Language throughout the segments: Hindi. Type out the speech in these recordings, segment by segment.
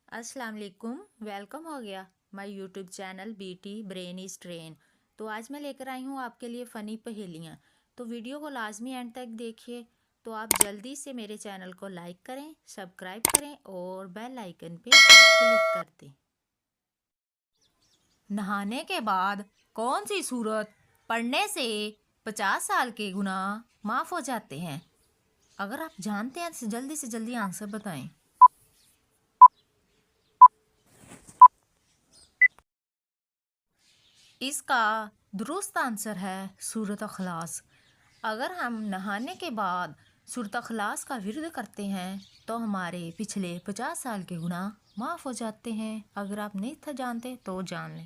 अस्सलाम वालेकुम। वेलकम हो गया my YouTube channel BT brain is train. तो आज मैं लेकर आई हूँ आपके लिए फ़नी पहेलियाँ। तो वीडियो को लाजमी एंड तक देखिए। तो आप जल्दी से मेरे चैनल को लाइक करें, सब्सक्राइब करें और बेल आइकन पे क्लिक कर दें। नहाने के बाद कौन सी सूरत पढ़ने से 50 साल के गुनाह माफ़ हो जाते हैं? अगर आप जानते हैं तो जल्दी से जल्दी आंसर बताएं। इसका दुरुस्त आंसर है सूरत अखलास। अगर हम नहाने के बाद सूरत अखलास का विर्द करते हैं तो हमारे पिछले 50 साल के गुनाह माफ़ हो जाते हैं। अगर आप नहीं था जानते तो जान लें।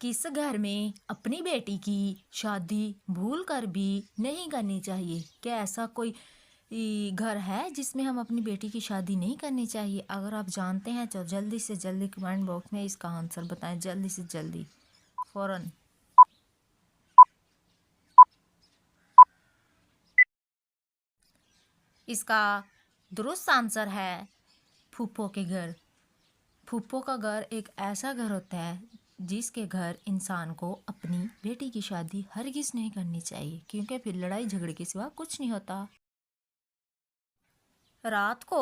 किस घर में अपनी बेटी की शादी भूल कर भी नहीं करनी चाहिए? क्या ऐसा कोई घर है जिसमें हम अपनी बेटी की शादी नहीं करनी चाहिए? अगर आप जानते हैं तो जल्दी से जल्दी कमेंट बॉक्स में इसका आंसर बताएं, जल्दी से जल्दी, फौरन। इसका दुरुस्त आंसर है फूफो के घर। फूफो का घर एक ऐसा घर होता है जिसके घर इंसान को अपनी बेटी की शादी हरगिज़ नहीं करनी चाहिए, क्योंकि फिर लड़ाई झगड़े के सिवा कुछ नहीं होता। रात को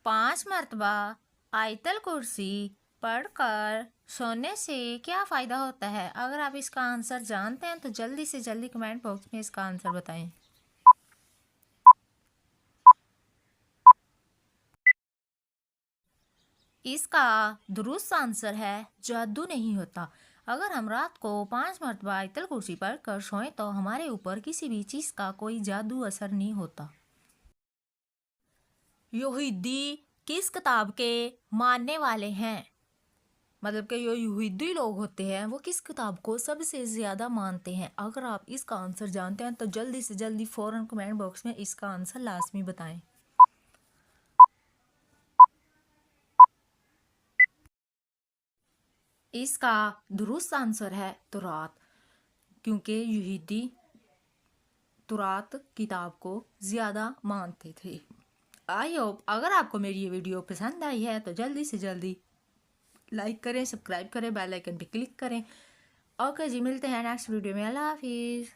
5 मरतबा आयतल कुर्सी पढ़कर सोने से क्या फ़ायदा होता है? अगर आप इसका आंसर जानते हैं तो जल्दी से जल्दी कमेंट बॉक्स में इसका आंसर बताएं। इसका दुरुस्त आंसर है जादू नहीं होता। अगर हम रात को 5 मरतबा आयतल कुर्सी पढ़ कर सोएं तो हमारे ऊपर किसी भी चीज़ का कोई जादू असर नहीं होता। यहूदी किस किताब के मानने वाले हैं? मतलब कि जो यहूदी लोग होते हैं वो किस किताब को सबसे ज़्यादा मानते हैं? अगर आप इसका आंसर जानते हैं तो जल्दी से जल्दी फ़ौरन कमेंट बॉक्स में इसका आंसर लाजमी बताएं। इसका दुरुस्त आंसर है तौरात, क्योंकि यहूदी तौरात किताब को ज़्यादा मानते थे। आई होप अगर आपको मेरी ये वीडियो पसंद आई है तो जल्दी से जल्दी लाइक करें, सब्सक्राइब करें, बेल आइकन पे क्लिक करें। ओके जी, मिलते हैं नेक्स्ट वीडियो में। अल्लाह हाफिज़।